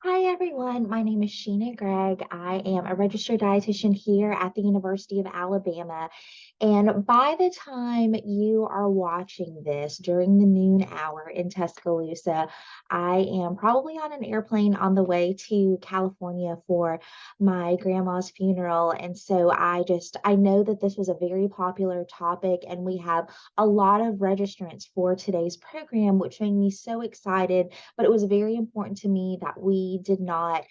Hi everyone, my name is Sheena Gregg. I am a registered dietitian here at the University of Alabama. And by the time you are watching this during the noon hour in Tuscaloosa, I am probably on an airplane on the way to California for my grandma's funeral. And so I know that this was a very popular topic, and we have a lot of registrants for today's program, which made me so excited, but it was very important to me that we did not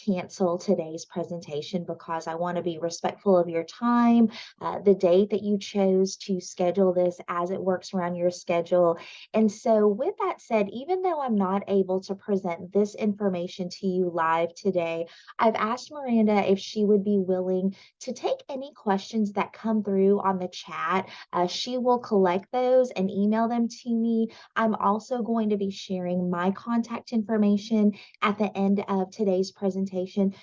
cancel today's presentation because I want to be respectful of your time, the date that you chose to schedule this as it works around your schedule. And so, with that said, even though I'm not able to present this information to you live today, I've asked Miranda if she would be willing to take any questions that come through on the chat. She will collect those and email them to me. I'm also going to be sharing my contact information at the end of today's presentation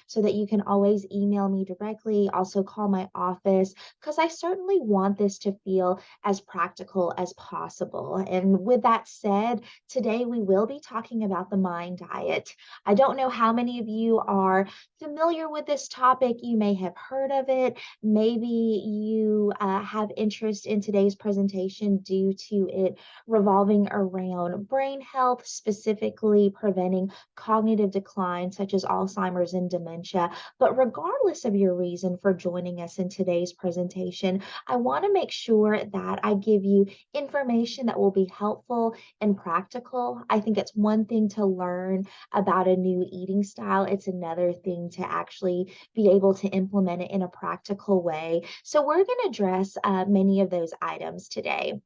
so that you can always email me directly, also call my office, because I certainly want this to feel as practical as possible. And with that said, today we will be talking about the mind diet. I don't know how many of you are familiar with this topic. You may have heard of it. Maybe you have interest in today's presentation due to it revolving around brain health, specifically preventing cognitive decline, such as Alzheimer's and dementia. But regardless of your reason for joining us in today's presentation, I want to make sure that I give you information that will be helpful and practical. I think it's one thing to learn about a new eating style, it's another thing to actually be able to implement it in a practical way. So, we're going to address many of those items today.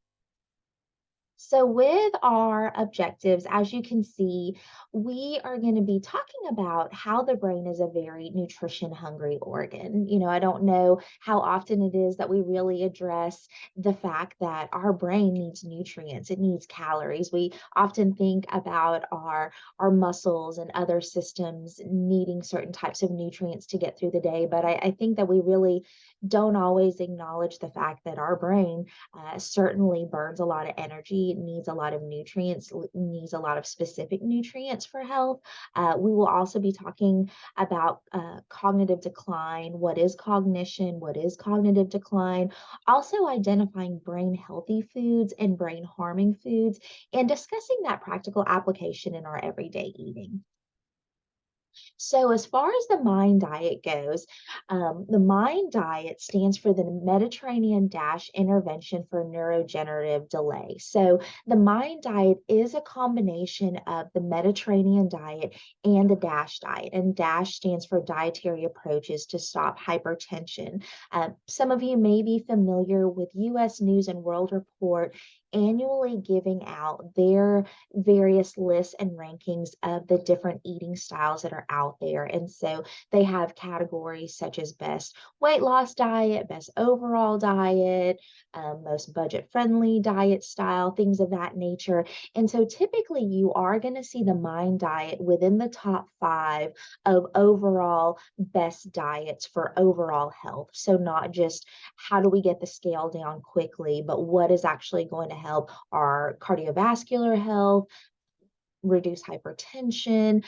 So, with our objectives, as you can see, we are going to be talking about how the brain is a very nutrition hungry organ. I don't know how often it is that we really address the fact that our brain needs nutrients, it needs calories. We often think about our muscles and other systems needing certain types of nutrients to get through the day, but I think that we really don't always acknowledge the fact that our brain certainly burns a lot of energy, needs a lot of nutrients, needs a lot of specific nutrients for health. We will also be talking about cognitive decline. What is cognition? What is cognitive decline? Also, identifying brain healthy foods and brain harming foods, and discussing that practical application in our everyday eating. So, as far as the MIND diet goes, the MIND diet stands for the Mediterranean Dash Intervention for Neurodegenerative Delay. So, the MIND diet is a combination of the Mediterranean diet and the DASH diet. And DASH stands for Dietary Approaches to Stop Hypertension. Some of you may be familiar with US News and World Report annually giving out their various lists and rankings of the different eating styles that are out there. And so they have categories such as best weight loss diet, best overall diet, most budget friendly diet style, things of that nature. And so typically you are going to see the MIND diet within the top five of overall best diets for overall health. So not just how do we get the scale down quickly, but what is actually going to help our cardiovascular health, reduce hypertension,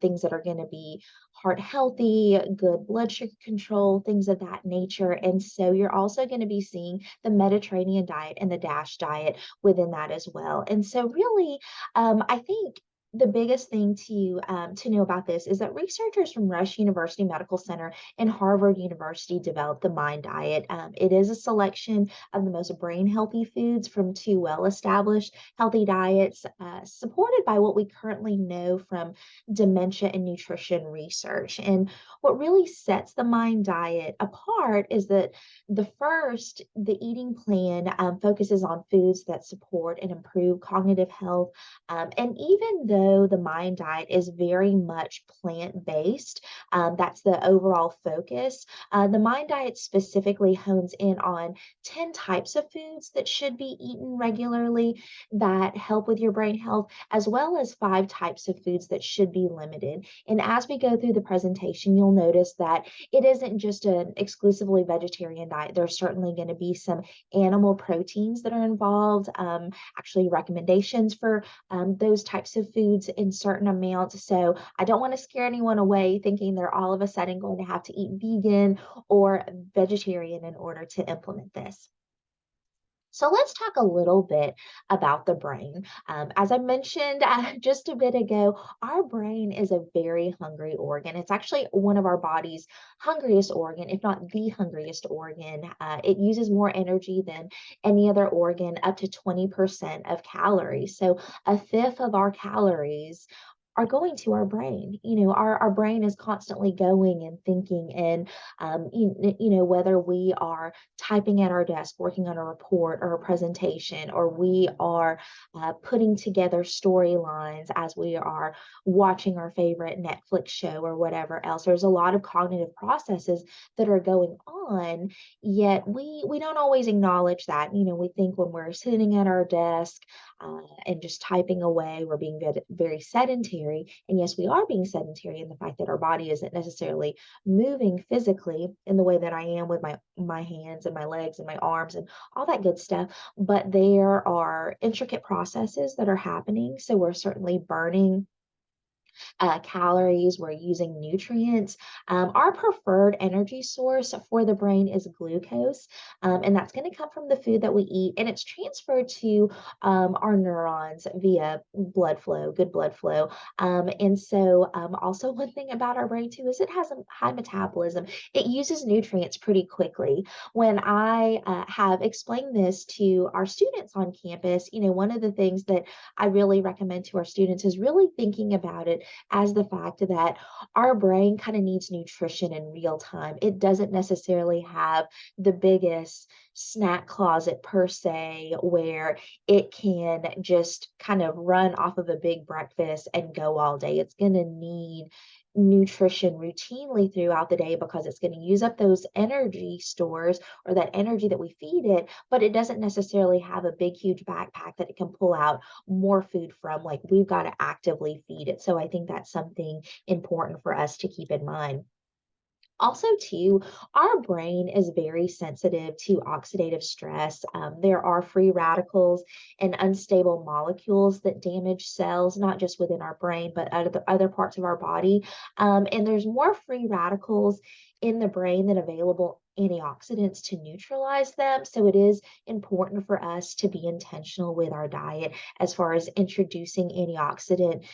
things that are going to be heart healthy, good blood sugar control, things of that nature. And so you're also going to be seeing the Mediterranean diet and the DASH diet within that as well. And so, really, I think the biggest thing to know about this is that researchers from Rush University Medical Center and Harvard University developed the MIND diet. It is a selection of the most brain healthy foods from two well established healthy diets, supported by what we currently know from dementia and nutrition research. And what really sets the MIND diet apart is that the eating plan focuses on foods that support and improve cognitive health. And even though the MIND diet is very much plant based, that's the overall focus. The MIND diet specifically hones in on 10 types of foods that should be eaten regularly that help with your brain health, as well as five types of foods that should be limited. And as we go through the presentation, you'll notice that it isn't just an exclusively vegetarian diet. There's certainly going to be some animal proteins that are involved, actually recommendations for those types of foods foods in certain amounts. So I don't want to scare anyone away thinking they're all of a sudden going to have to eat vegan or vegetarian in order to implement this. So let's talk a little bit about the brain. As I mentioned just a bit ago, our brain is a very hungry organ. It's actually one of our body's hungriest organ, if not the hungriest organ. It uses more energy than any other organ, up to 20% of calories. So a fifth of our calories are going to our brain. Our brain is constantly going and thinking, and whether we are typing at our desk, working on a report or a presentation, or we are putting together storylines as we are watching our favorite Netflix show or whatever else. There's a lot of cognitive processes that are going on, yet we don't always acknowledge that. We think when we're sitting at our desk and just typing away, we're being very, very sedentary. And yes, we are being sedentary in the fact that our body isn't necessarily moving physically in the way that I am with my hands and my legs and my arms and all that good stuff. But there are intricate processes that are happening. So we're certainly burning calories, we're using nutrients. Our preferred energy source for the brain is glucose, and that's going to come from the food that we eat, and it's transferred to our neurons via blood flow, good blood flow. Also, one thing about our brain too is it has a high metabolism. It uses nutrients pretty quickly. When I have explained this to our students on campus, one of the things that I really recommend to our students is really thinking about it as the fact that our brain kind of needs nutrition in real time. It doesn't necessarily have the biggest snack closet per se, where it can just kind of run off of a big breakfast and go all day. It's going to need nutrition routinely throughout the day because it's going to use up those energy stores or that energy that we feed it, but it doesn't necessarily have a big, huge backpack that it can pull out more food from. Like, we've got to actively feed it. So I think that's something important for us to keep in mind. Also, too, our brain is very sensitive to oxidative stress. There are free radicals and unstable molecules that damage cells, not just within our brain, but other parts of our body. And there's more free radicals in the brain than available antioxidants to neutralize them. So it is important for us to be intentional with our diet as far as introducing antioxidant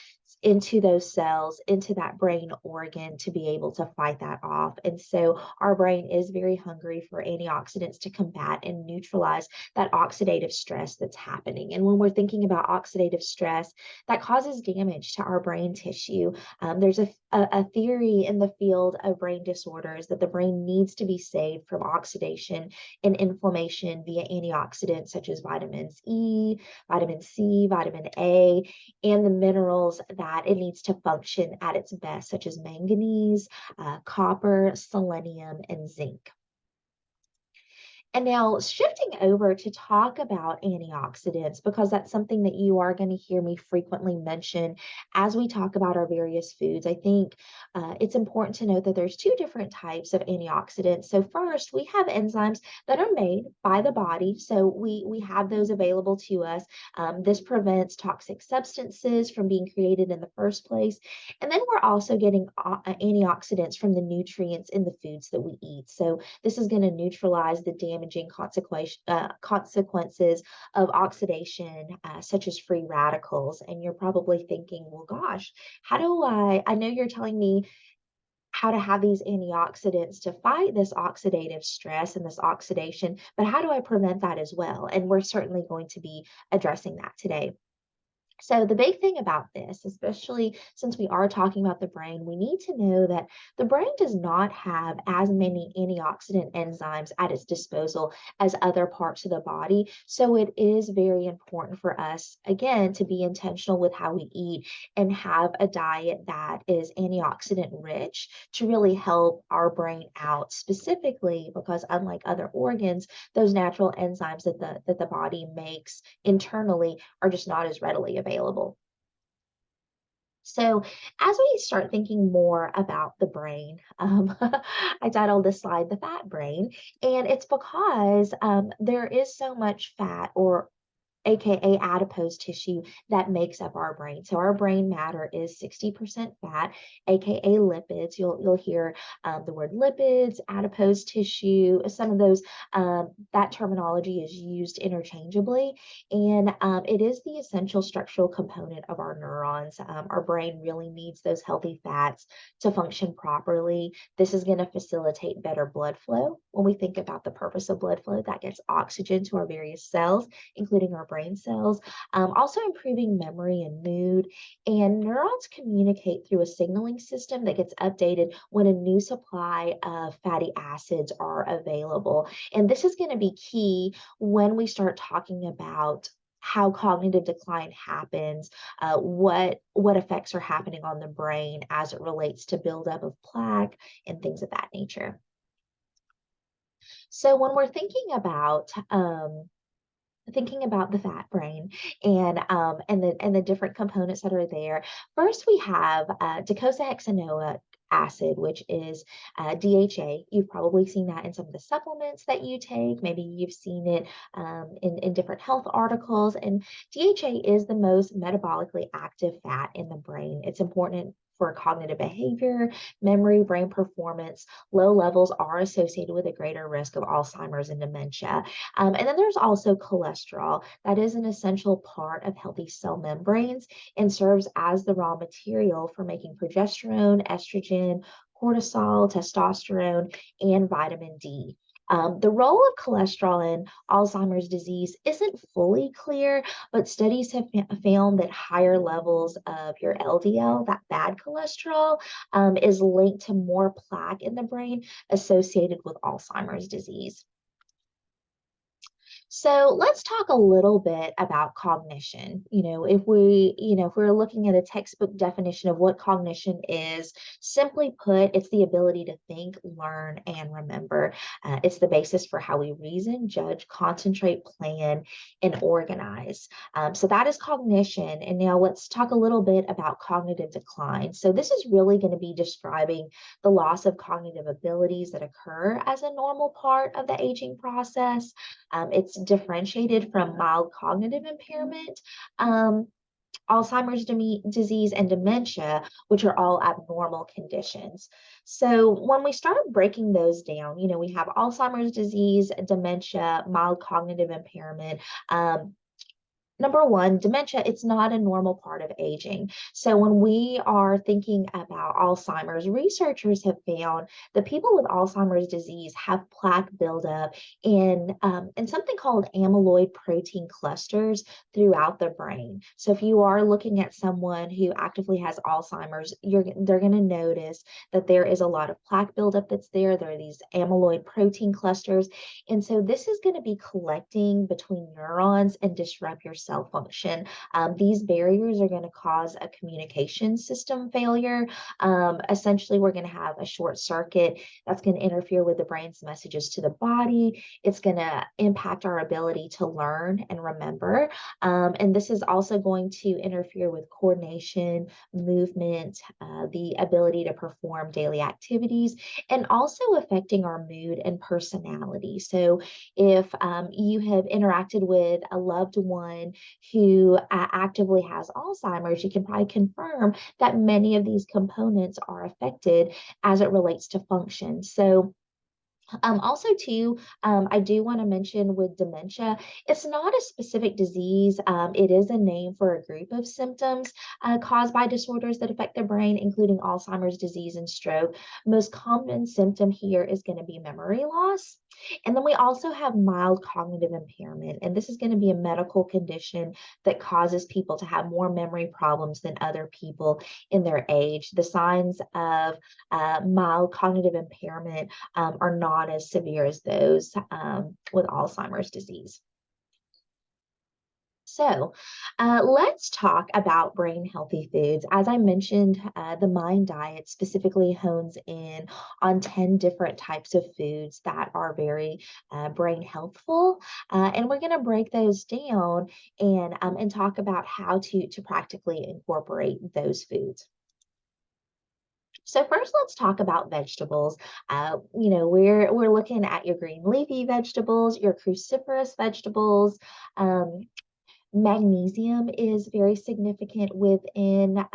into those cells, into that brain organ to be able to fight that off. And so our brain is very hungry for antioxidants to combat and neutralize that oxidative stress that's happening. And when we're thinking about oxidative stress, that causes damage to our brain tissue. There's a theory in the field of brain disorders that the brain needs to be saved from oxidation and inflammation via antioxidants such as vitamins E, vitamin C, vitamin A, and the minerals that it needs to function at its best, such as manganese, copper, selenium, and zinc. And now shifting over to talk about antioxidants, because that's something that you are going to hear me frequently mention as we talk about our various foods. I think it's important to note that there's two different types of antioxidants. So first, we have enzymes that are made by the body. So we have those available to us. This prevents toxic substances from being created in the first place. And then we're also getting antioxidants from the nutrients in the foods that we eat. So this is going to neutralize the damaging consequences of oxidation, such as free radicals. And you're probably thinking, well, gosh, how do I know you're telling me how to have these antioxidants to fight this oxidative stress and this oxidation, but how do I prevent that as well? And we're certainly going to be addressing that today. So the big thing about this, especially since we are talking about the brain, we need to know that the brain does not have as many antioxidant enzymes at its disposal as other parts of the body. So it is very important for us, again, to be intentional with how we eat and have a diet that is antioxidant rich to really help our brain out specifically, because unlike other organs, those natural enzymes that the body makes internally are just not as readily available. So, as we start thinking more about the brain, I titled this slide The Fat Brain, and it's because there is so much fat, or aka adipose tissue that makes up our brain. So our brain matter is 60% fat, aka lipids. You'll hear the word lipids, adipose tissue. Some of those that terminology is used interchangeably, and it is the essential structural component of our neurons. Our brain really needs those healthy fats to function properly. This is going to facilitate better blood flow. When we think about the purpose of blood flow, that gets oxygen to our various cells, including our brain cells, also improving memory and mood. And neurons communicate through a signaling system that gets updated when a new supply of fatty acids are available. And this is going to be key when we start talking about how cognitive decline happens, what effects are happening on the brain as it relates to buildup of plaque and things of that nature. So when we're thinking about the fat brain and the different components that are there. First, we have docosahexaenoic acid, which is DHA. You've probably seen that in some of the supplements that you take. Maybe you've seen it in different health articles. And DHA is the most metabolically active fat in the brain. It's important for cognitive behavior, memory, brain performance. Low levels are associated with a greater risk of Alzheimer's and dementia. And then there's also cholesterol. That is an essential part of healthy cell membranes and serves as the raw material for making progesterone, estrogen, cortisol, testosterone, and vitamin D. The role of cholesterol in Alzheimer's disease isn't fully clear, but studies have found that higher levels of your LDL, that bad cholesterol, is linked to more plaque in the brain associated with Alzheimer's disease. So let's talk a little bit about cognition. If we're looking at a textbook definition of what cognition is, simply put, it's the ability to think, learn, and remember. It's the basis for how we reason, judge, concentrate, plan, and organize. So that is cognition. And now let's talk a little bit about cognitive decline. So this is really going to be describing the loss of cognitive abilities that occur as a normal part of the aging process. It's differentiated from mild cognitive impairment, Alzheimer's disease, and dementia, which are all abnormal conditions. So when we start breaking those down, we have Alzheimer's disease, dementia, mild cognitive impairment. Number one, dementia, it's not a normal part of aging. So when we are thinking about Alzheimer's, researchers have found that people with Alzheimer's disease have plaque buildup in something called amyloid protein clusters throughout the brain. So if you are looking at someone who actively has Alzheimer's, they're going to notice that there is a lot of plaque buildup that's there. There are these amyloid protein clusters. And so this is going to be collecting between neurons and disrupt your cell function. These barriers are going to cause a communication system failure. Essentially, we're going to have a short circuit that's going to interfere with the brain's messages to the body. It's going to impact our ability to learn and remember. And this is also going to interfere with coordination, movement, the ability to perform daily activities, and also affecting our mood and personality. So if you have interacted with a loved one who actively has Alzheimer's, you can probably confirm that many of these components are affected as it relates to function. So also, too, I do want to mention with dementia, it's not a specific disease. It is a name for a group of symptoms caused by disorders that affect the brain, including Alzheimer's disease and stroke. Most common symptom here is going to be memory loss. And then we also have mild cognitive impairment, and this is going to be a medical condition that causes people to have more memory problems than other people in their age. The signs of mild cognitive impairment are not as severe as those with Alzheimer's disease. So let's talk about brain healthy foods. As I mentioned, the Mind Diet specifically hones in on 10 different types of foods that are very brain healthful. And we're going to break those down and talk about how to practically incorporate those foods. So first, let's talk about vegetables. We're looking at your green leafy vegetables, your cruciferous vegetables. Magnesium is very significant within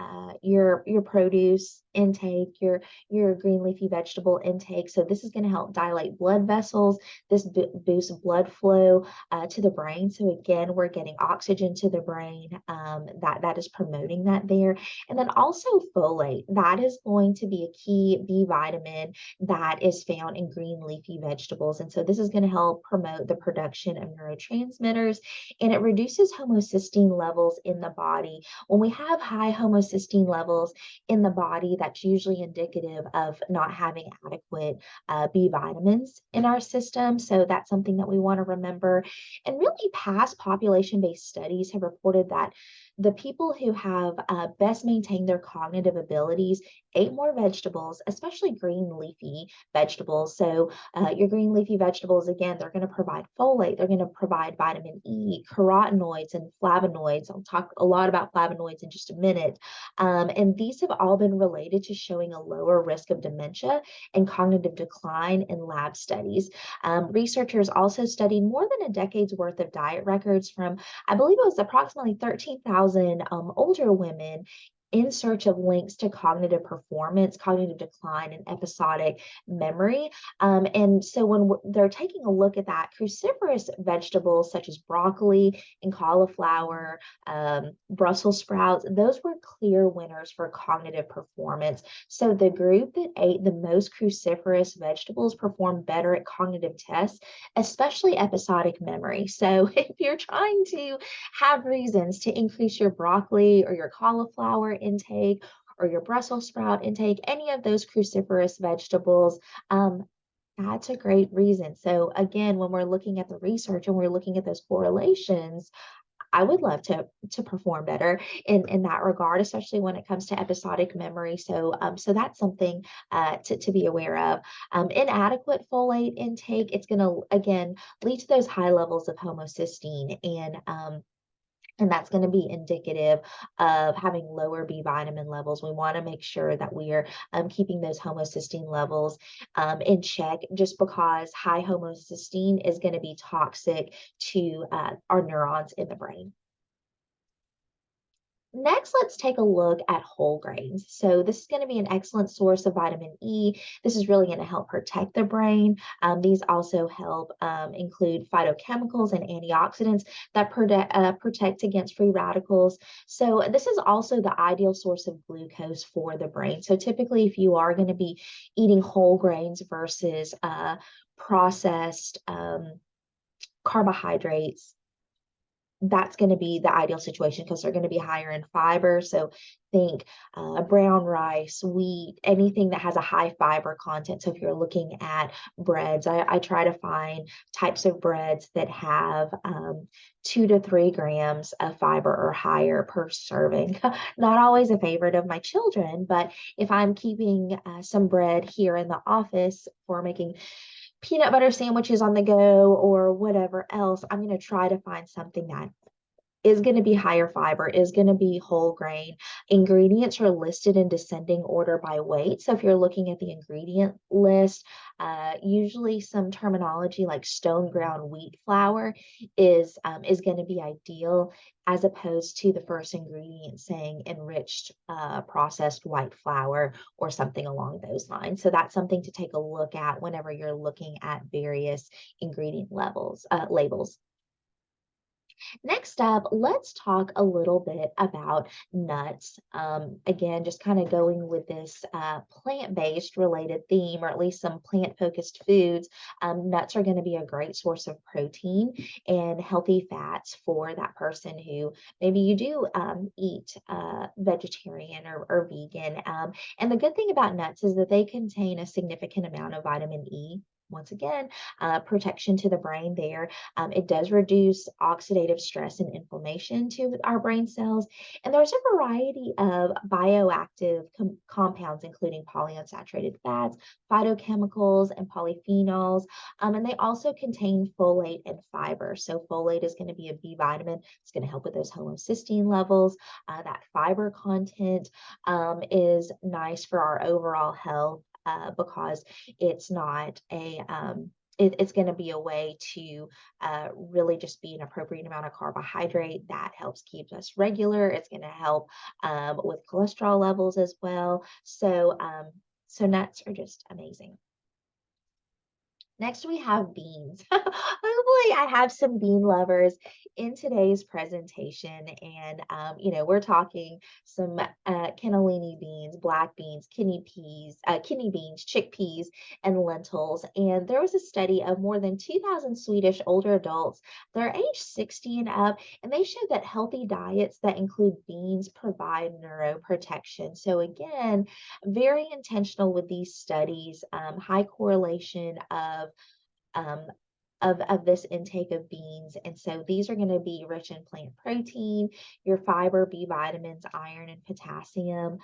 your produce intake, your green leafy vegetable intake. So this is going to help dilate blood vessels. This boosts blood flow to the brain. So again, we're getting oxygen to the brain. That is promoting that there. And then also folate. That is going to be a key B vitamin that is found in green leafy vegetables. And so this is going to help promote the production of neurotransmitters, and it reduces homocysteine levels in the body. When we have high homocysteine levels in the body, that's usually indicative of not having adequate B vitamins in our system. So that's something that we want to remember. And really, past population based studies have reported that the people who have best maintained their cognitive abilities ate more vegetables, especially green leafy vegetables. So your green leafy vegetables, again, they're going to provide folate, they're going to provide vitamin E, carotenoids, and flavonoids. I'll talk a lot about flavonoids in just a minute. And these have all been related to showing a lower risk of dementia and cognitive decline in lab studies. Researchers also studied more than a decade's worth of diet records from, I believe it was approximately 13,000 older women in search of links to cognitive performance, cognitive decline, and episodic memory. And so when they're taking a look at that, cruciferous vegetables such as broccoli and cauliflower, Brussels sprouts, those were clear winners for cognitive performance. So the group that ate the most cruciferous vegetables performed better at cognitive tests, especially episodic memory. So if you're trying to have reasons to increase your broccoli or your cauliflower intake or your Brussels sprout intake, any of those cruciferous vegetables, that's a great reason. So again, when we're looking at the research and we're looking at those correlations, I would love to perform better in that regard, especially when it comes to episodic memory. So that's something to be aware of. Inadequate folate intake, it's going to again lead to those high levels of homocysteine, and that's going to be indicative of having lower B vitamin levels. We want to make sure that we are keeping those homocysteine levels in check, just because high homocysteine is going to be toxic to our neurons in the brain. Next, let's take a look at whole grains. So this is going to be an excellent source of vitamin E. This is really going to help protect the brain. These also help include phytochemicals and antioxidants that protect against free radicals. So this is also the ideal source of glucose for the brain. So typically, if you are going to be eating whole grains versus processed carbohydrates, that's going to be the ideal situation because they're going to be higher in fiber. So think brown rice, wheat, anything that has a high fiber content. So if you're looking at breads, I try to find types of breads that have 2 to 3 grams of fiber or higher per serving. Not always a favorite of my children, but if I'm keeping some bread here in the office for making peanut butter sandwiches on the go or whatever else, I'm going to try to find something that is going to be higher fiber, is going to be whole grain. Ingredients are listed in descending order by weight. So if you're looking at the ingredient list, usually some terminology like stone ground wheat flour is going to be ideal, as opposed to the first ingredient saying enriched processed white flour or something along those lines. So that's something to take a look at whenever you're looking at various ingredient labels. Next up, let's talk a little bit about nuts. Again, just kind of going with this plant-based related theme, or at least some plant-focused foods. Nuts are going to be a great source of protein and healthy fats for that person who maybe you do eat vegetarian or vegan. And the good thing about nuts is that they contain a significant amount of vitamin E. Once again, protection to the brain there. It does reduce oxidative stress and inflammation to our brain cells. And there's a variety of bioactive compounds, including polyunsaturated fats, phytochemicals, and polyphenols. And they also contain folate and fiber. So folate is going to be a B vitamin. It's going to help with those homocysteine levels. That fiber content is nice for our overall health. Because it's not it's going to be a way to really just be an appropriate amount of carbohydrate that helps keep us regular. It's going to help with cholesterol levels as well. So nuts are just amazing. Next, we have beans. Hopefully, I have some bean lovers in today's presentation. And, we're talking some cannellini beans, black beans, kidney beans, chickpeas, and lentils. And there was a study of more than 2,000 Swedish older adults. They're age 60 and up, and they showed that healthy diets that include beans provide neuroprotection. So, again, very intentional with these studies, high correlation um, of this intake of beans. And so these are going to be rich in plant protein, your fiber, B vitamins, iron, and potassium.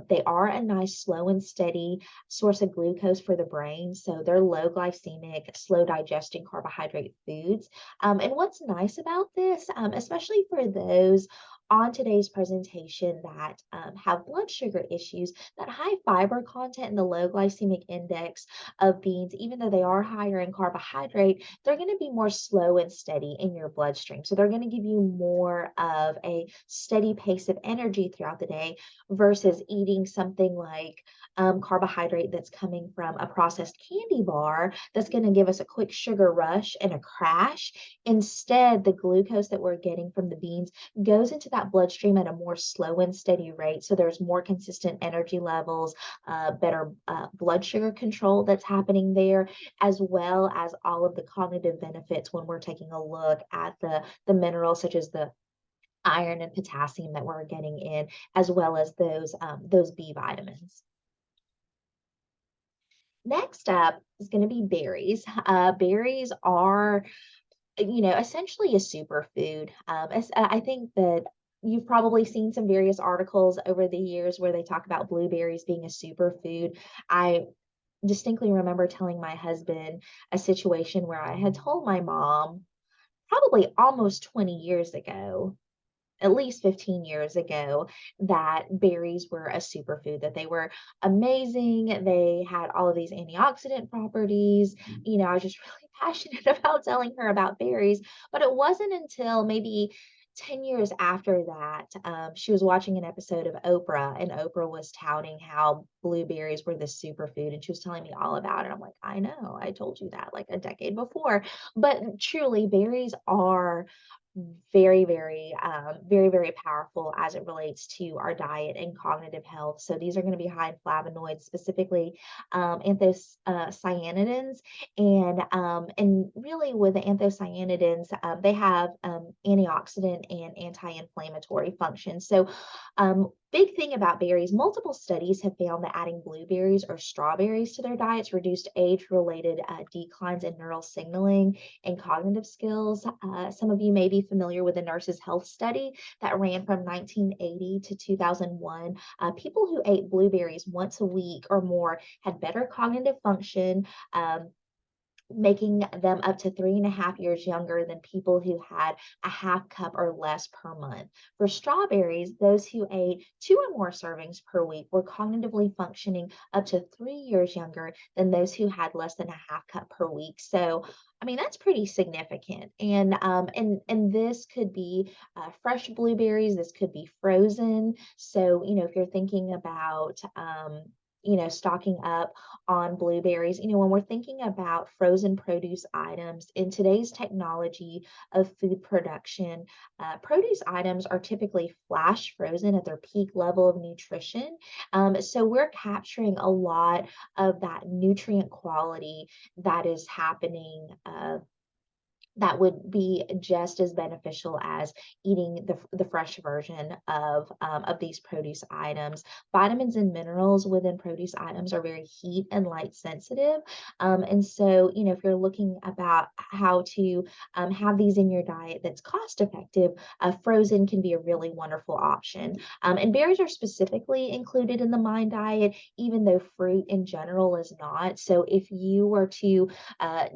They are a nice, slow and steady source of glucose for the brain. So they're low glycemic, slow digesting carbohydrate foods. And what's nice about this, especially for those on today's presentation that have blood sugar issues, that high fiber content and the low glycemic index of beans, even though they are higher in carbohydrate, they're going to be more slow and steady in your bloodstream. So they're going to give you more of a steady pace of energy throughout the day versus eating something like carbohydrate that's coming from a processed candy bar that's going to give us a quick sugar rush and a crash. Instead, the glucose that we're getting from the beans goes into that bloodstream at a more slow and steady rate. So there's more consistent energy levels, better blood sugar control that's happening there, as well as all of the cognitive benefits when we're taking a look at the minerals such as the iron and potassium that we're getting in, as well as those B vitamins. Next up is going to be berries. Berries are, essentially a superfood. I think that you've probably seen some various articles over the years where they talk about blueberries being a superfood. I distinctly remember telling my husband a situation where I had told my mom probably almost 20 years ago, at least 15 years ago, that berries were a superfood, that they were amazing. They had all of these antioxidant properties. I was just really passionate about telling her about berries. But it wasn't until maybe 10 years after that, she was watching an episode of Oprah, and Oprah was touting how blueberries were the superfood. And she was telling me all about it. I'm like, I know, I told you that like a decade before. But truly, berries are very, very powerful as it relates to our diet and cognitive health. So these are going to be high in flavonoids, specifically anthocyanidins, and really with the anthocyanidins, they have antioxidant and anti-inflammatory functions. So big thing about berries, multiple studies have found that adding blueberries or strawberries to their diets reduced age-related declines in neural signaling and cognitive skills. Some of you may be familiar with the Nurses' Health Study that ran from 1980 to 2001. People who ate blueberries once a week or more had better cognitive function, making them up to 3.5 years younger than people who had a half cup or less per month. For strawberries, those who ate 2 or more servings per week were cognitively functioning up to 3 years younger than those who had less than a half cup per week. So, I mean, that's pretty significant. And this could be fresh blueberries. This could be frozen. So, if you're thinking about stocking up on blueberries. When we're thinking about frozen produce items in today's technology of food production, produce items are typically flash frozen at their peak level of nutrition. So we're capturing a lot of that nutrient quality that is happening. That would be just as beneficial as eating the fresh version of these produce items. Vitamins and minerals within produce items are very heat and light sensitive. And so, if you're looking about how to have these in your diet that's cost effective, frozen can be a really wonderful option. And berries are specifically included in the Mind diet, even though fruit in general is not. So if you were to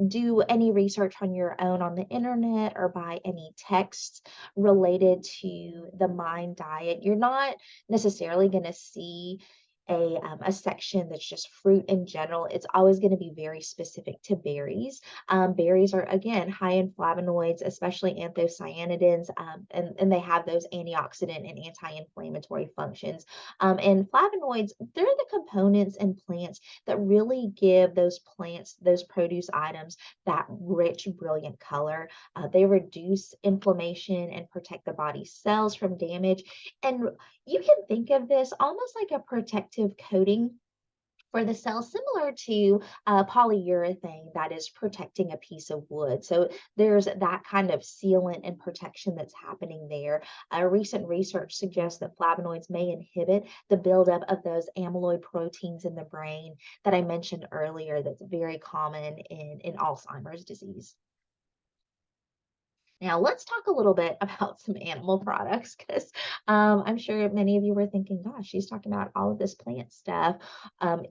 do any research on your own on the internet or buy any texts related to the Mind diet, you're not necessarily going to see a section that's just fruit in general, it's always going to be very specific to berries. Berries are, again, high in flavonoids, especially anthocyanidins, and they have those antioxidant and anti-inflammatory functions. And flavonoids, they're the components in plants that really give those plants, those produce items, that rich, brilliant color. They reduce inflammation and protect the body's cells from damage. And you can think of this almost like a protective coating for the cell, similar to polyurethane that is protecting a piece of wood. So there's that kind of sealant and protection that's happening there. Recent research suggests that flavonoids may inhibit the buildup of those amyloid proteins in the brain that I mentioned earlier, that's very common in Alzheimer's disease. Now, let's talk a little bit about some animal products because I'm sure many of you were thinking, gosh, she's talking about all of this plant stuff.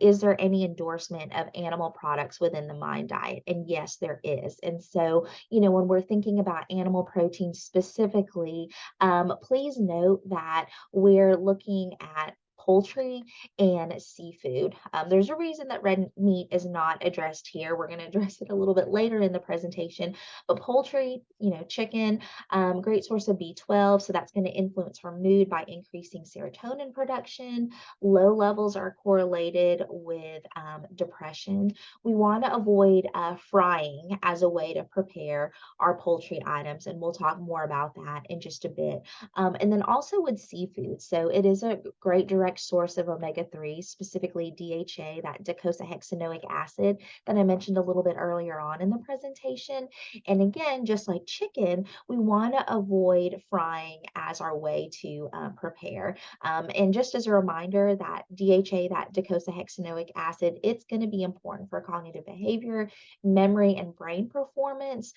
Is there any endorsement of animal products within the Mind diet? And yes, there is. And so, when we're thinking about animal protein specifically, please note that we're looking at poultry and seafood. There's a reason that red meat is not addressed here. We're going to address it a little bit later in the presentation, but poultry, chicken, great source of B12. So that's going to influence our mood by increasing serotonin production. Low levels are correlated with depression. We want to avoid frying as a way to prepare our poultry items. And we'll talk more about that in just a bit. And then also with seafood. So it is a great direct source of omega-3, specifically DHA, that docosahexaenoic acid that I mentioned a little bit earlier on in the presentation. And again, just like chicken, we want to avoid frying as our way to prepare. And just as a reminder, that DHA, that docosahexaenoic acid, it's going to be important for cognitive behavior, memory, and brain performance.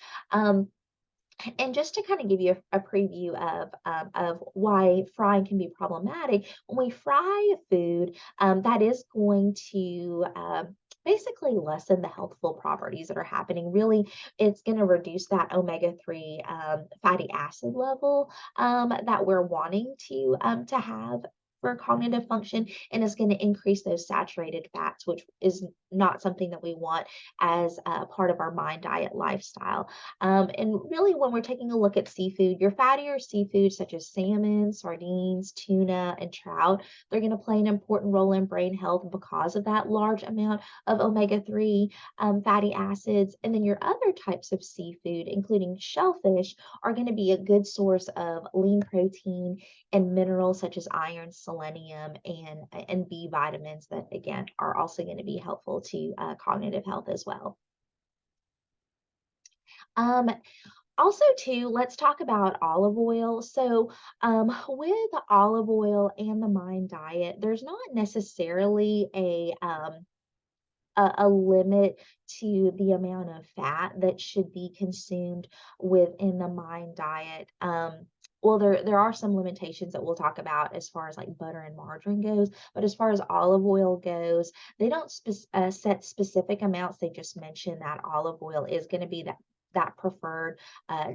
And just to kind of give you a preview of why frying can be problematic, when we fry food, that is going to basically lessen the healthful properties that are happening. Really, it's going to reduce that omega-3 fatty acid level that we're wanting to have for cognitive function, and is going to increase those saturated fats, which is not something that we want as part of our Mind diet lifestyle. And really, when we're taking a look at seafood, your fattier seafood, such as salmon, sardines, tuna, and trout, they're going to play an important role in brain health because of that large amount of omega-3 fatty acids. And then your other types of seafood, including shellfish, are going to be a good source of lean protein and minerals such as iron, selenium, and B vitamins that, again, are also going to be helpful to cognitive health as well. Um, Also, too, let's talk about olive oil. So, with olive oil and the Mind diet, there's not necessarily a limit to the amount of fat that should be consumed within the Mind diet. Well, there are some limitations that we'll talk about as far as like butter and margarine goes, but as far as olive oil goes, they don't set specific amounts. They just mention that olive oil is going to be that preferred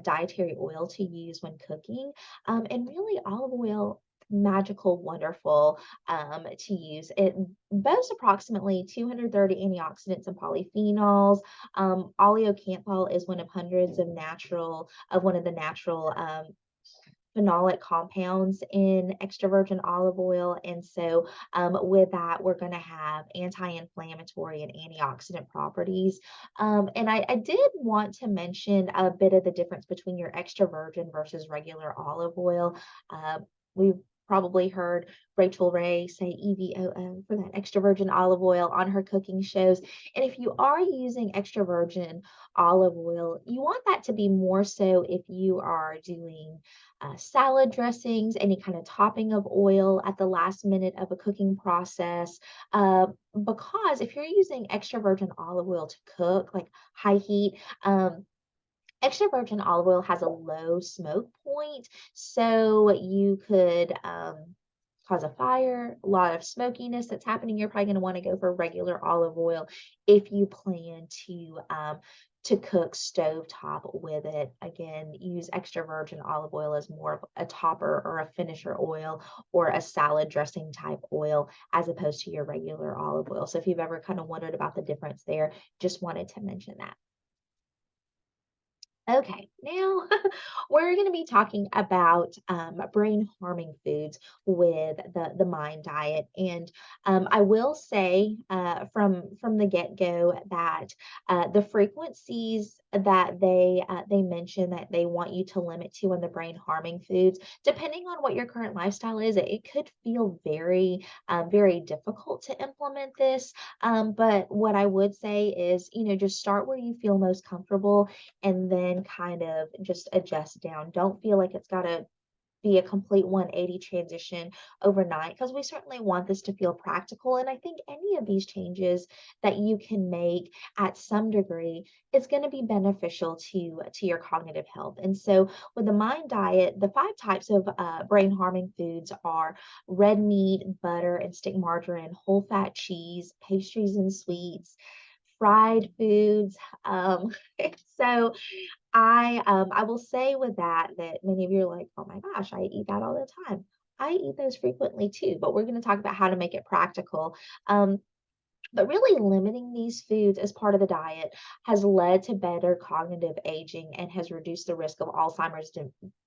dietary oil to use when cooking. And really, olive oil, magical, wonderful to use. It boasts approximately 230 antioxidants and polyphenols. Oleocanthal is one of one of the natural phenolic compounds in extra virgin olive oil. And so with that, we're going to have anti-inflammatory and antioxidant properties. And I did want to mention a bit of the difference between your extra virgin versus regular olive oil. We've probably heard Rachel Ray say EVOO for that extra virgin olive oil on her cooking shows. And if you are using extra virgin olive oil, you want that to be more so if you are doing salad dressings, any kind of topping of oil at the last minute of a cooking process. Because if you're using extra virgin olive oil to cook, like high heat, extra virgin olive oil has a low smoke point, so you could cause a fire, a lot of smokiness that's happening. You're probably going to want to go for regular olive oil if you plan to to cook stovetop with it. Again, use extra virgin olive oil as more of a topper or a finisher oil or a salad dressing type oil as opposed to your regular olive oil. So if you've ever kind of wondered about the difference there, just wanted to mention that. Okay, now we're going to be talking about brain harming foods with the Mind diet, and I will say from the get go that the frequencies that they mention that they want you to limit to on the brain harming foods, depending on what your current lifestyle is, it could feel very difficult to implement this. But what I would say is, just start where you feel most comfortable and then kind of just adjust down. Don't feel like it's got to be a complete 180 transition overnight because we certainly want this to feel practical. And I think any of these changes that you can make at some degree is going to be beneficial to your cognitive health. And so with the Mind diet, the five types of brain harming foods are red meat, butter and stick margarine, whole fat cheese, pastries and sweets, fried foods. Um, so I will say with that many of you are like, "Oh my gosh, I eat that all the time." I eat those frequently too, but we're gonna talk about how to make it practical. But really limiting these foods as part of the diet has led to better cognitive aging and has reduced the risk of Alzheimer's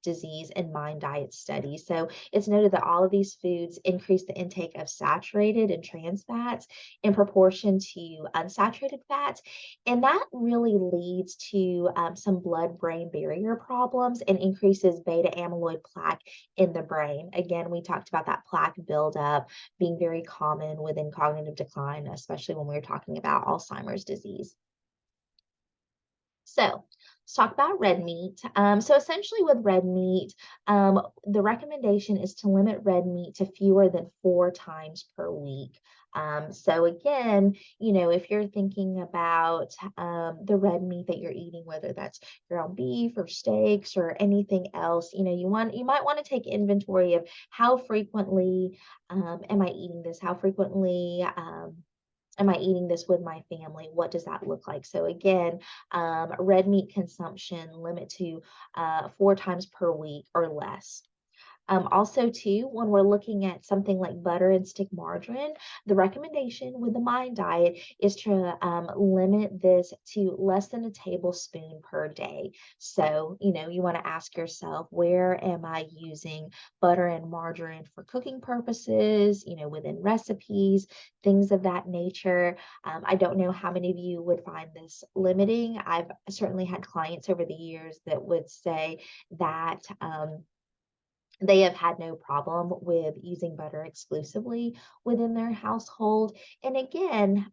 disease in Mind diet studies. So it's noted that all of these foods increase the intake of saturated and trans fats in proportion to unsaturated fats. And that really leads to some blood brain barrier problems and increases beta amyloid plaque in the brain. Again, we talked about that plaque buildup being very common within cognitive decline, especially when we're talking about Alzheimer's disease. So let's talk about red meat. So essentially with red meat, the recommendation is to limit red meat to fewer than 4 times per week. So again, if you're thinking about the red meat that you're eating, whether that's ground beef or steaks or anything else, you might want to take inventory of how frequently am I eating this? How frequently am I eating this with my family? What does that look like? So again, red meat consumption limit to 4 times per week or less. Also, too, when we're looking at something like butter and stick margarine, the recommendation with the Mind diet is to limit this to less than a tablespoon per day. So, you want to ask yourself, where am I using butter and margarine for cooking purposes, within recipes, things of that nature. I don't know how many of you would find this limiting. I've certainly had clients over the years that would say that. They have had no problem with using butter exclusively within their household. And again,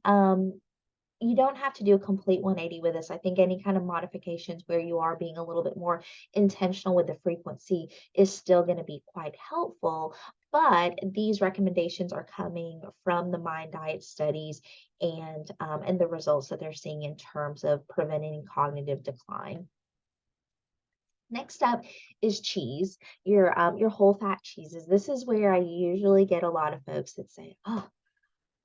you don't have to do a complete 180 with this. I think any kind of modifications where you are being a little bit more intentional with the frequency is still going to be quite helpful. But these recommendations are coming from the Mind diet studies and the results that they're seeing in terms of preventing cognitive decline. Next up is cheese, your whole fat cheeses. This is where I usually get a lot of folks that say, "Oh, I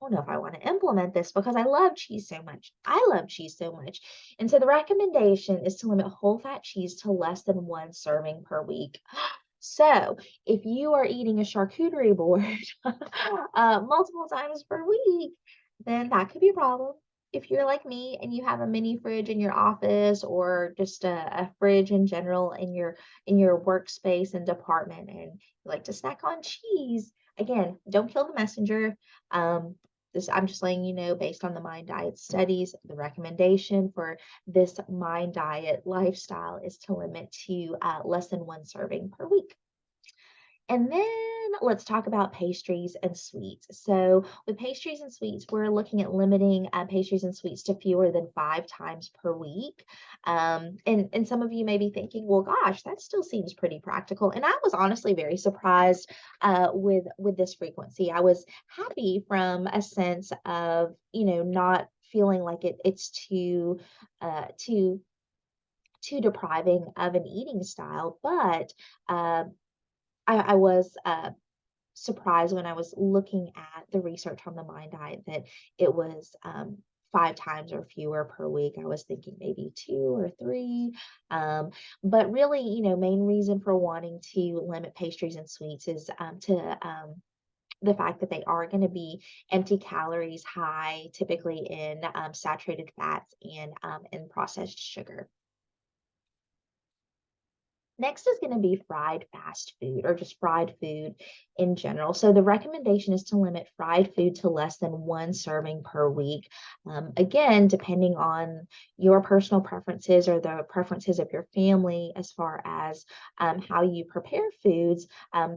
don't know if I want to implement this because I love cheese so much. I love cheese so much." And so the recommendation is to limit whole fat cheese to less than 1 serving per week. So if you are eating a charcuterie board multiple times per week, then that could be a problem. If you're like me and you have a mini fridge in your office or just a fridge in general in your workspace and department and you like to snack on cheese, again, don't kill the messenger. I'm just letting you know based on the Mind diet studies, the recommendation for this Mind diet lifestyle is to limit to less than 1 serving per week. And then let's talk about pastries and sweets. So with pastries and sweets, we're looking at limiting pastries and sweets to fewer than 5 times per week. And some of you may be thinking, well, gosh, that still seems pretty practical. And I was honestly very surprised with this frequency. I was happy from a sense of, not feeling like it's too depriving of an eating style, but I was surprised when I was looking at the research on the Mind diet that it was 5 times or fewer per week. I was thinking maybe 2 or 3. Um, but really, main reason for wanting to limit pastries and sweets is the fact that they are going to be empty calories, high, typically in saturated fats and in processed sugar. Next is going to be fried fast food or just fried food in general. So the recommendation is to limit fried food to less than 1 serving per week. Again, depending on your personal preferences or the preferences of your family as far as how you prepare foods,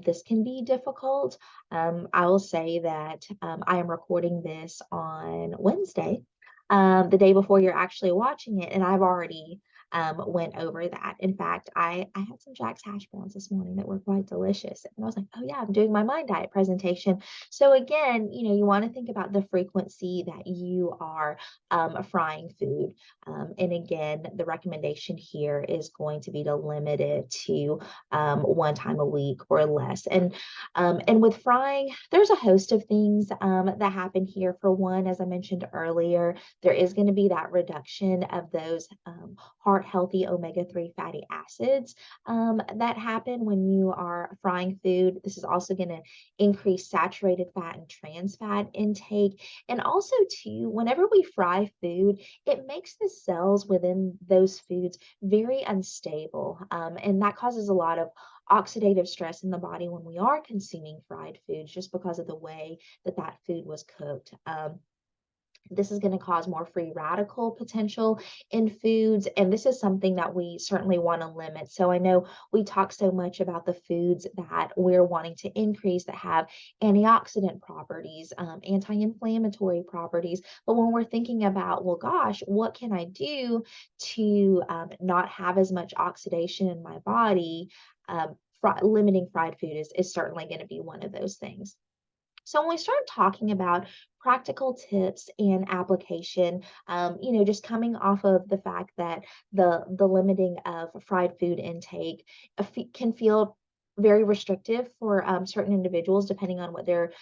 this can be difficult. I will say that I am recording this on Wednesday, the day before you're actually watching it, and I've already went over that. In fact, I had some Jack's hash browns this morning that were quite delicious. And I was like, oh yeah, I'm doing my Mind Diet presentation. So again, you want to think about the frequency that you are frying food. And again, the recommendation here is going to be to limit it to 1 time a week or less. And with frying, there's a host of things that happen here. For one, as I mentioned earlier, there is going to be that reduction of those heart healthy omega-3 fatty acids that happen when you are frying food. This is also going to increase saturated fat and trans fat intake. And also, too, whenever we fry food, it makes the cells within those foods very unstable. And that causes a lot of oxidative stress in the body when we are consuming fried foods just because of the way that that food was cooked. This is going to cause more free radical potential in foods. And this is something that we certainly want to limit. So I know we talk so much about the foods that we're wanting to increase that have antioxidant properties, anti-inflammatory properties. But when we're thinking about, well, gosh, what can I do to not have as much oxidation in my body? Limiting fried food is certainly going to be one of those things. So when we start talking about practical tips and application, just coming off of the fact that the limiting of fried food intake can feel very restrictive for certain individuals, depending on what their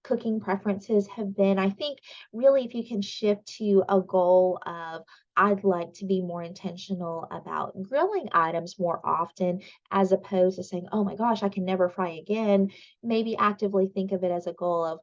cooking preferences have been. I think really if you can shift to a goal of I'd like to be more intentional about grilling items more often, as opposed to saying, oh my gosh, I can never fry again. Maybe actively think of it as a goal of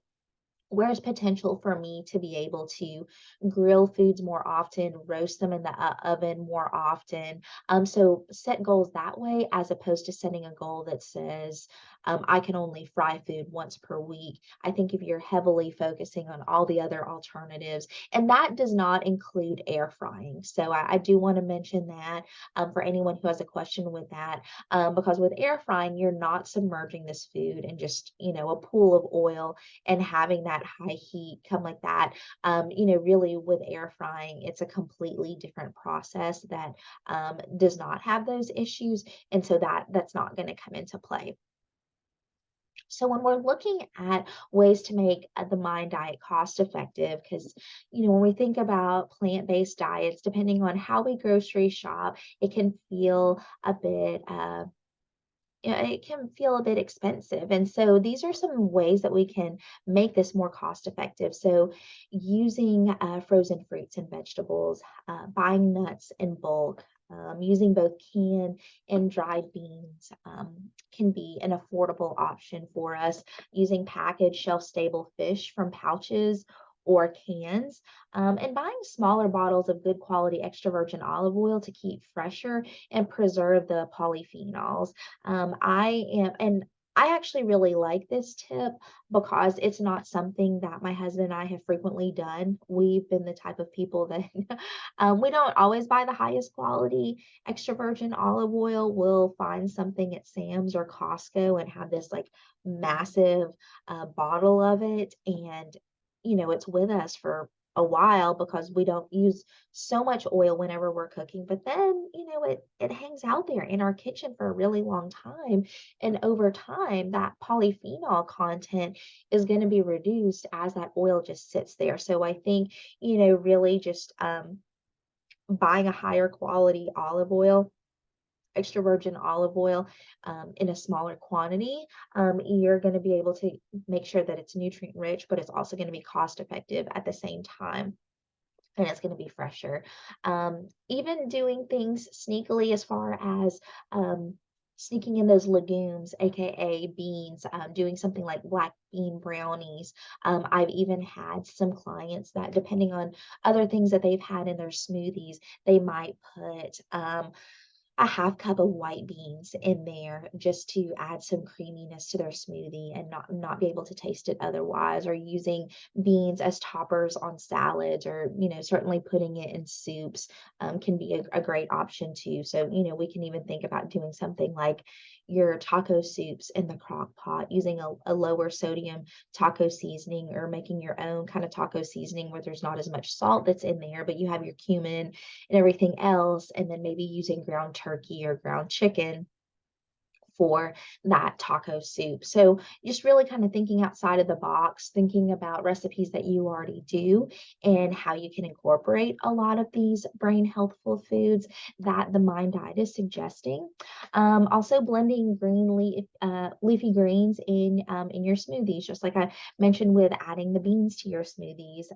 where's potential for me to be able to grill foods more often, roast them in the oven more often. So set goals that way as opposed to setting a goal that says I can only fry food once per week. I think if you're heavily focusing on all the other alternatives, and that does not include air frying. So I do want to mention that for anyone who has a question with that, because with air frying, you're not submerging this food in just, a pool of oil and having that high heat come like that. Really with air frying, it's a completely different process that does not have those issues. And so that's not going to come into play. So when we're looking at ways to make the Mind Diet cost effective, because when we think about plant-based diets, depending on how we grocery shop, it can feel a bit it can feel a bit expensive. And so these are some ways that we can make this more cost effective. So using frozen fruits and vegetables, buying nuts in bulk, using both canned and dried beans can be an affordable option for us. Using packaged shelf-stable fish from pouches or cans, and buying smaller bottles of good quality extra virgin olive oil to keep fresher and preserve the polyphenols. And I actually really like this tip because it's not something that my husband and I have frequently done. We've been the type of people that we don't always buy the highest quality extra virgin olive oil. We'll find something at Sam's or Costco and have this like massive bottle of it. And, it's with us for a while because we don't use so much oil whenever we're cooking, but then it hangs out there in our kitchen for a really long time, and over time that polyphenol content is going to be reduced as that oil just sits there. So I think really just buying a higher quality olive oil, extra virgin olive oil, in a smaller quantity, you're going to be able to make sure that it's nutrient rich, but it's also going to be cost effective at the same time. and it's going to be fresher. Even doing things sneakily as far as um, sneaking in those legumes, aka beans, doing something like black bean brownies. I've even had some clients that, depending on other things that they've had in their smoothies, they might put a half cup of white beans in there just to add some creaminess to their smoothie and not be able to taste it otherwise, or using beans as toppers on salads, or certainly putting it in soups can be a great option too. So we can even think about doing something like your taco soups in the crock pot, using a lower sodium taco seasoning, or making your own kind of taco seasoning where there's not as much salt that's in there, but you have your cumin and everything else, and then maybe using ground turkey or ground chicken for that taco soup. So just really kind of thinking outside of the box, thinking about recipes that you already do and how you can incorporate a lot of these brain healthful foods that the Mind Diet is suggesting. Also blending leafy greens in your smoothies, just like I mentioned with adding the beans to your smoothies.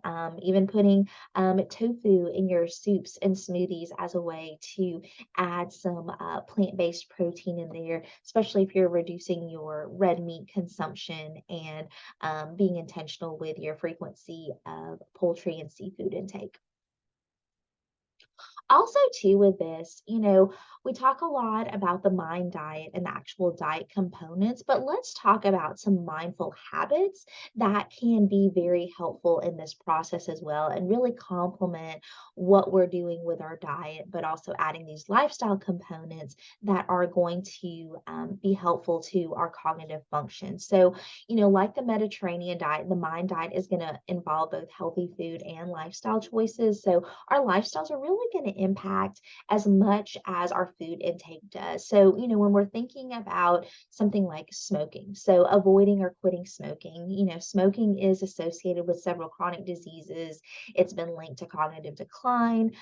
Even putting tofu in your soups and smoothies as a way to add some plant-based protein in there, especially if you're reducing your red meat consumption and being intentional with your frequency of poultry and seafood intake. Also, too, with this, we talk a lot about the Mind Diet and the actual diet components, but let's talk about some mindful habits that can be very helpful in this process as well, and really complement what we're doing with our diet, but also adding these lifestyle components that are going to be helpful to our cognitive function. So, like the Mediterranean diet, the Mind Diet is going to involve both healthy food and lifestyle choices. So, our lifestyles are really going to impact as much as our food intake does. So, when we're thinking about something like smoking, so avoiding or quitting smoking, smoking is associated with several chronic diseases. It's been linked to cognitive decline.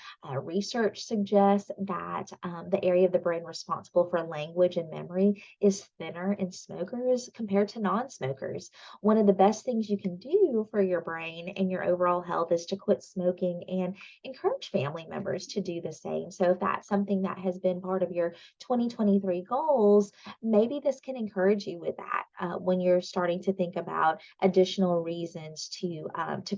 Research suggests that the area of the brain responsible for language and memory is thinner in smokers compared to non smokers. One of the best things you can do for your brain and your overall health is to quit smoking and encourage family members to do the same. So, if that's something that has been part of your 2023 goals, maybe this can encourage you with that when you're starting to think about additional reasons to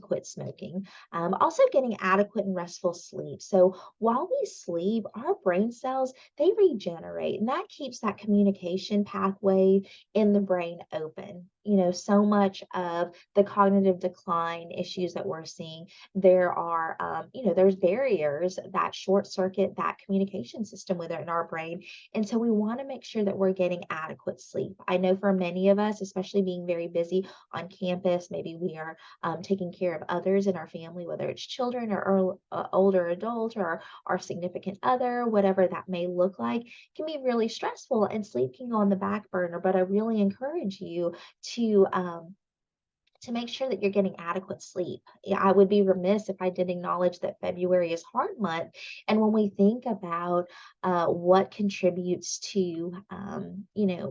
quit smoking. Also, getting adequate and restful sleep. So, while we sleep, our brain cells they regenerate, and that keeps that communication pathway in the brain open. So much of the cognitive decline issues that we're seeing, there's barriers that short circuit that communication system within our brain. And so we want to make sure that we're getting adequate sleep. I know for many of us, especially being very busy on campus, maybe we are taking care of others in our family, whether it's children or older adult or our significant other, whatever that may look like, can be really stressful, and sleep can go on the back burner. But I really encourage you to make sure that you're getting adequate sleep. Yeah, I would be remiss if I didn't acknowledge that February is Heart Month. And when we think about what contributes to,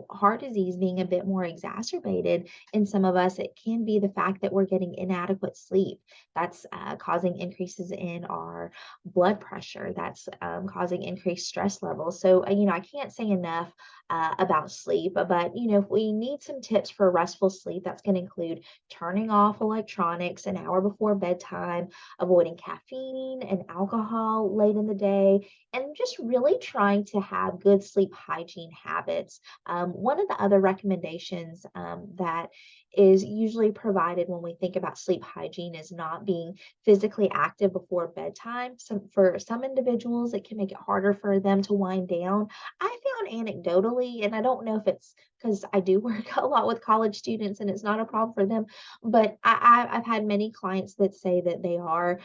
heart disease being a bit more exacerbated in some of us, it can be the fact that we're getting inadequate sleep. That's causing increases in our blood pressure. That's causing increased stress levels. So, I can't say enough about sleep, but, if we need some tips for restful sleep, that's going to include turning off electronics an hour before bedtime, avoiding caffeine and alcohol late in the day, and just really trying to have good sleep hygiene habits. One of the other recommendations that is usually provided when we think about sleep hygiene is not being physically active before bedtime. For some individuals, it can make it harder for them to wind down. I found anecdotally, and I don't know if it's because I do work a lot with college students and it's not a problem for them, but I've had many clients that say that they are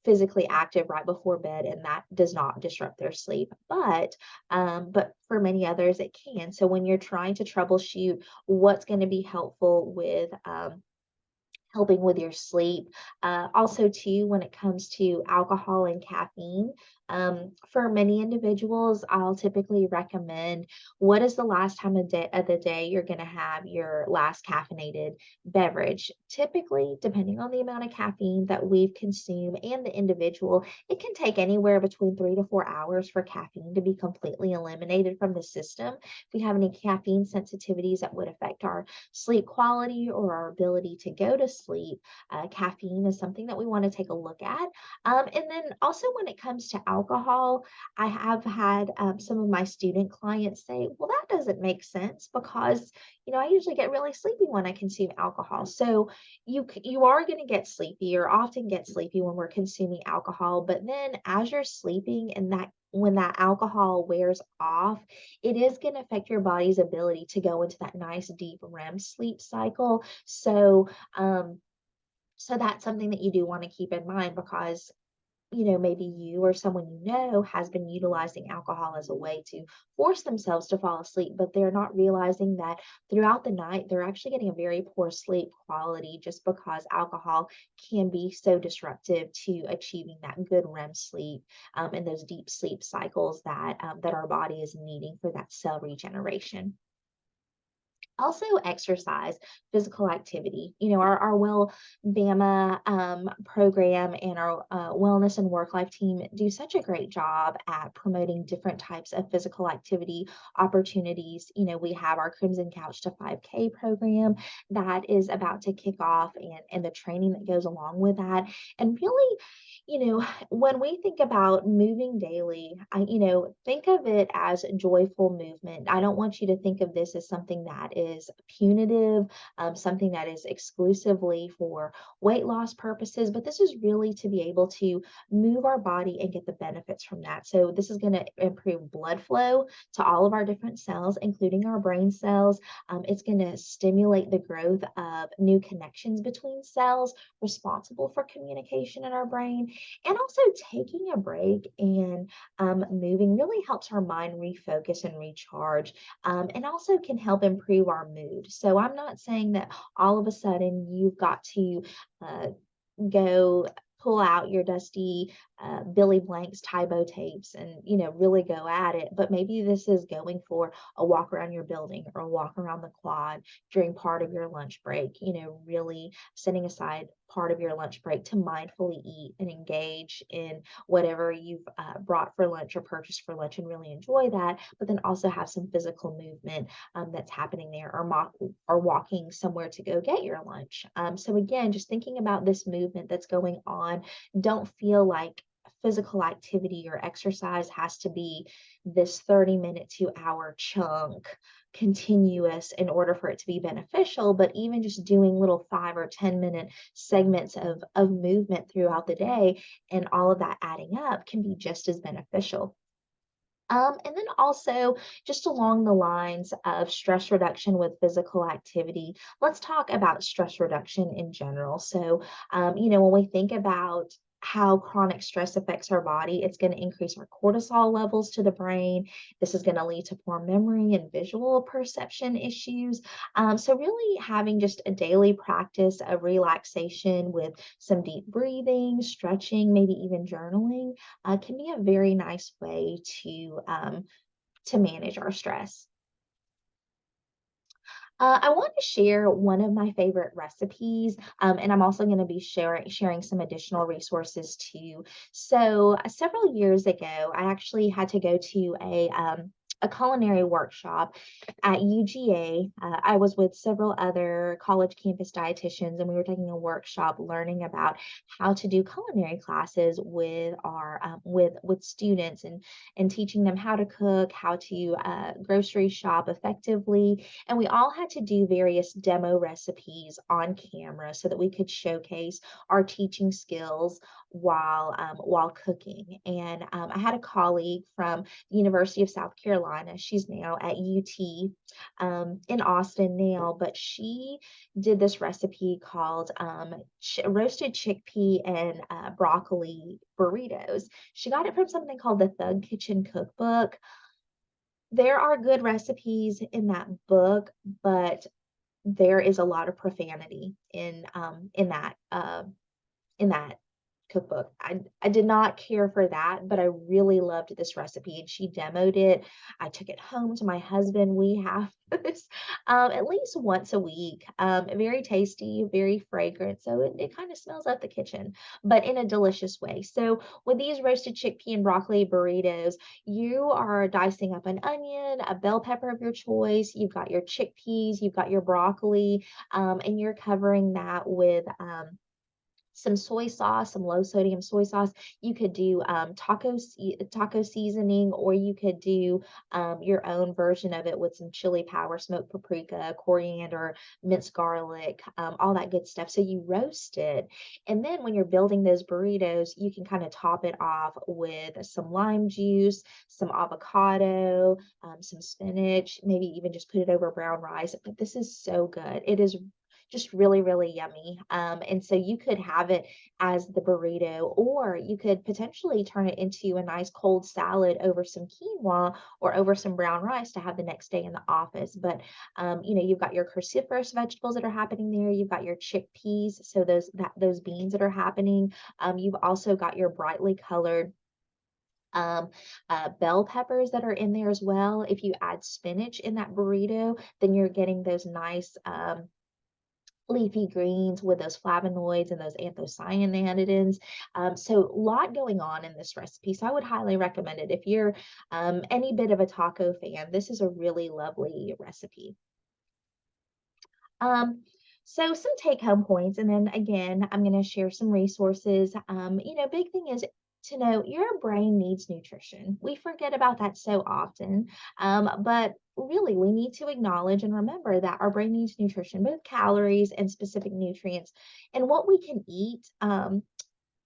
physically active right before bed, and that does not disrupt their sleep. But for many others, it can. So when you're trying to troubleshoot what's going to be helpful with helping with your sleep. Also, too, when it comes to alcohol and caffeine, For many individuals, I'll typically recommend what is the last time of the day you're going to have your last caffeinated beverage. Typically, depending on the amount of caffeine that we've consumed and the individual, it can take anywhere between 3 to 4 hours for caffeine to be completely eliminated from the system. If we have any caffeine sensitivities that would affect our sleep quality or our ability to go to sleep, caffeine is something that we want to take a look at. And then also when it comes to alcohol, I have had some of my student clients say, well, that doesn't make sense because, I usually get really sleepy when I consume alcohol. So you are going to get sleepy or often get sleepy when we're consuming alcohol. But then as you're sleeping and when that alcohol wears off, it is going to affect your body's ability to go into that nice deep REM sleep cycle. So that's something that you do want to keep in mind because, maybe you or someone has been utilizing alcohol as a way to force themselves to fall asleep, but they're not realizing that throughout the night, they're actually getting a very poor sleep quality just because alcohol can be so disruptive to achieving that good REM sleep and those deep sleep cycles that our body is needing for that cell regeneration. Also, exercise, physical activity. Our Well Bama program and our wellness and work life team do such a great job at promoting different types of physical activity opportunities. We have our Crimson Couch to 5K program that is about to kick off, and the training that goes along with that. And really, when we think about moving daily, think of it as joyful movement. I don't want you to think of this as something that is punitive, something that is exclusively for weight loss purposes, but this is really to be able to move our body and get the benefits from that. So this is going to improve blood flow to all of our different cells, including our brain cells. It's going to stimulate the growth of new connections between cells responsible for communication in our brain. And also taking a break and moving really helps our mind refocus and recharge, and also can help improve our mood. So I'm not saying that all of a sudden you've got to uh, go pull out your dusty Billy Blanks Tybo tapes and really go at it. But maybe this is going for a walk around your building or a walk around the quad during part of your lunch break. Really setting aside part of your lunch break to mindfully eat and engage in whatever you've brought for lunch or purchased for lunch and really enjoy that. But then also have some physical movement that's happening there, or walking somewhere to go get your lunch. So again, just thinking about this movement that's going on, don't feel like physical activity or exercise has to be this 30-minute to hour chunk continuous in order for it to be beneficial, but even just doing little 5 or 10 minute segments of movement throughout the day and all of that adding up can be just as beneficial. And then also, just along the lines of stress reduction with physical activity, let's talk about stress reduction in general. So, when we think about how chronic stress affects our body, it's going to increase our cortisol levels to the brain. This is going to lead to poor memory and visual perception issues. So, really having just a daily practice of relaxation with some deep breathing, stretching, maybe even journaling can be a very nice way to manage our stress. I want to share one of my favorite recipes, and I'm also going to be sharing some additional resources too. So, several years ago, I actually had to go to a culinary workshop at UGA. I was with several other college campus dietitians, and we were taking a workshop learning about how to do culinary classes with our with students and teaching them how to cook, how to grocery shop effectively, and we all had to do various demo recipes on camera so that we could showcase our teaching skills while cooking. And I had a colleague from the University of South Carolina. She's now at UT in Austin now, but she did this recipe called roasted chickpea and broccoli burritos. She got it from something called the Thug Kitchen Cookbook. There are good recipes in that book, but there is a lot of profanity in that cookbook. I did not care for that, but I really loved this recipe and she demoed it. I took it home to my husband. We have this at least once a week. Very tasty, very fragrant. So it kind of smells out the kitchen, but in a delicious way. So with these roasted chickpea and broccoli burritos, you are dicing up an onion, a bell pepper of your choice. You've got your chickpeas, you've got your broccoli, and you're covering that with some soy sauce, some low sodium soy sauce. You could do taco seasoning, or you could do your own version of it with some chili powder, smoked paprika, coriander, minced garlic, all that good stuff. So you roast it. And then when you're building those burritos, you can kind of top it off with some lime juice, some avocado, some spinach, maybe even just put it over brown rice. But this is so good. It is just really, really yummy. And so you could have it as the burrito, or you could potentially turn it into a nice cold salad over some quinoa or over some brown rice to have the next day in the office. But you've got your cruciferous vegetables that are happening there. You've got your chickpeas, so those beans that are happening. You've also got your brightly colored um, bell peppers that are in there as well. If you add spinach in that burrito, then you're getting those nice leafy greens with those flavonoids and those anthocyanidins. So a lot going on in this recipe. So I would highly recommend it. If you're any bit of a taco fan, this is a really lovely recipe. Um, so some take home points, and then again, I'm going to share some resources. Big thing is to know your brain needs nutrition. We forget about that so often, but really we need to acknowledge and remember that our brain needs nutrition, both calories and specific nutrients, and what we can eat.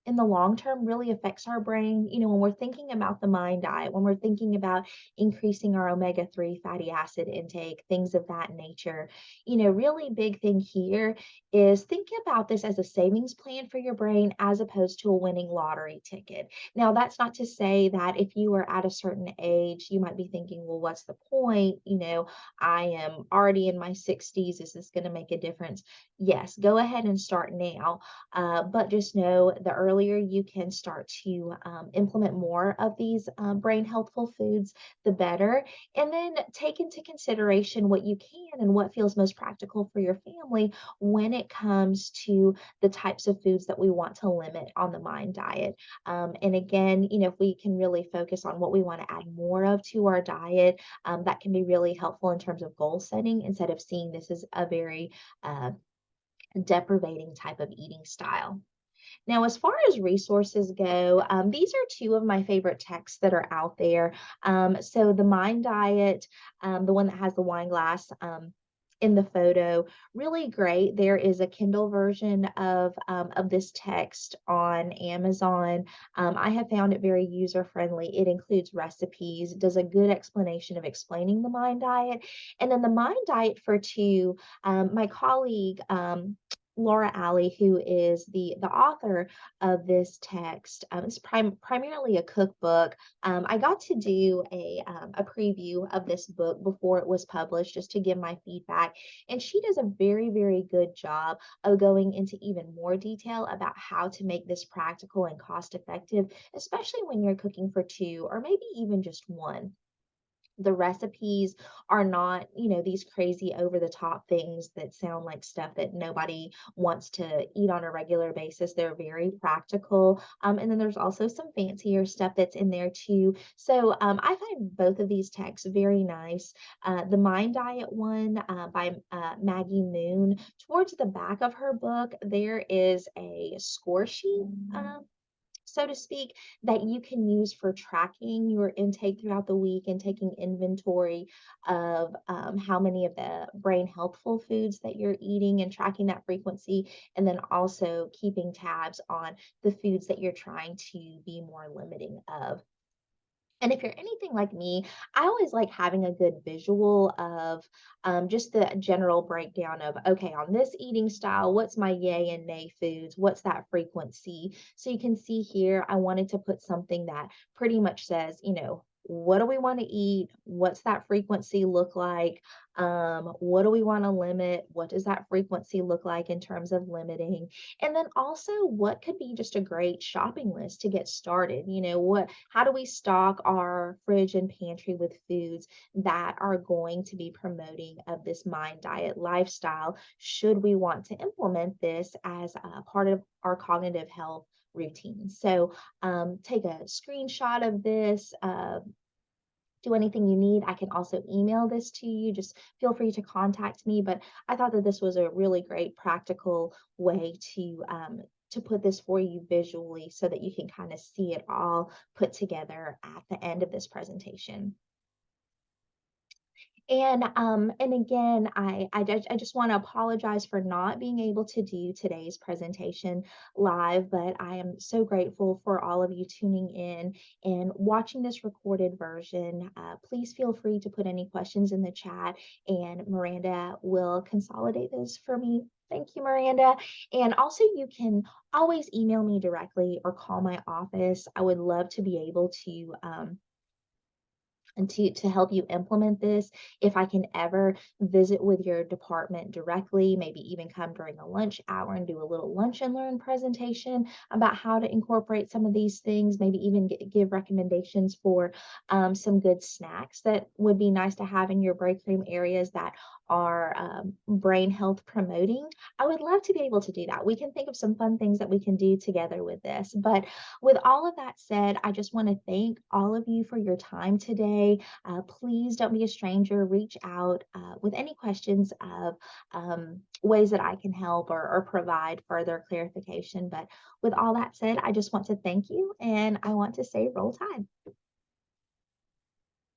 In the long term really affects our brain. When we're thinking about the mind diet, when we're thinking about increasing our omega-3 fatty acid intake, things of that nature, really big thing here is think about this as a savings plan for your brain as opposed to a winning lottery ticket. Now, that's not to say that if you are at a certain age, you might be thinking, well, what's the point? I am already in my 60s. Is this going to make a difference? Yes, go ahead and start now. But just know the earlier you can start to implement more of these brain healthful foods, the better. And then take into consideration what you can and what feels most practical for your family when it comes to the types of foods that we want to limit on the mind diet. And again, if we can really focus on what we want to add more of to our diet, that can be really helpful in terms of goal setting instead of seeing this as a very deprivating type of eating style. Now, as far as resources go, these are two of my favorite texts that are out there. So the Mind Diet, the one that has the wine glass in the photo, really great. There is a Kindle version of this text on Amazon. I have found it very user friendly. It includes recipes, does a good explanation of explaining the Mind Diet, and then the Mind Diet for Two. My colleague. Laura Alley, who is the author of this text. It's primarily a cookbook. I got to do a preview of this book before it was published just to give my feedback. And she does a very, very good job of going into even more detail about how to make this practical and cost effective, especially when you're cooking for two or maybe even just one. The recipes are not, these crazy over the top things that sound like stuff that nobody wants to eat on a regular basis. They're very practical. And then there's also some fancier stuff that's in there too. So I find both of these texts very nice. The Mind Diet one by Maggie Moon, towards the back of her book, there is a score sheet. So to speak, that you can use for tracking your intake throughout the week and taking inventory of how many of the brain healthful foods that you're eating and tracking that frequency, and then also keeping tabs on the foods that you're trying to be more limiting of. And if you're anything like me, I always like having a good visual of just the general breakdown of, okay, on this eating style, what's my yay and nay foods? What's that frequency? So you can see here, I wanted to put something that pretty much says, what do we want to eat? What's that frequency look like? What do we want to limit? What does that frequency look like in terms of limiting? And then also, what could be just a great shopping list to get started? How do we stock our fridge and pantry with foods that are going to be promoting of this mind diet lifestyle? Should we want to implement this as a part of our cognitive health routine? So, take a screenshot of this. Do anything you need. I can also email this to you. Just feel free to contact me. But I thought that this was a really great practical way to put this for you visually so that you can kind of see it all put together at the end of this presentation. And again, I just want to apologize for not being able to do today's presentation live, but I am so grateful for all of you tuning in and watching this recorded version. Please feel free to put any questions in the chat, and Miranda will consolidate those for me. Thank you, Miranda. And also, you can always email me directly or call my office. I would love to be able to and to help you implement this. If I can ever visit with your department directly, maybe even come during a lunch hour and do a little lunch and learn presentation about how to incorporate some of these things, maybe even give recommendations for some good snacks that would be nice to have in your break room areas that are brain health promoting. I would love to be able to do that. We can think of some fun things that we can do together with this. But with all of that said, I just want to thank all of you for your time today. Please don't be a stranger. Reach out with any questions of ways that I can help or provide further clarification. But with all that said, I just want to thank you, and I want to say roll tide.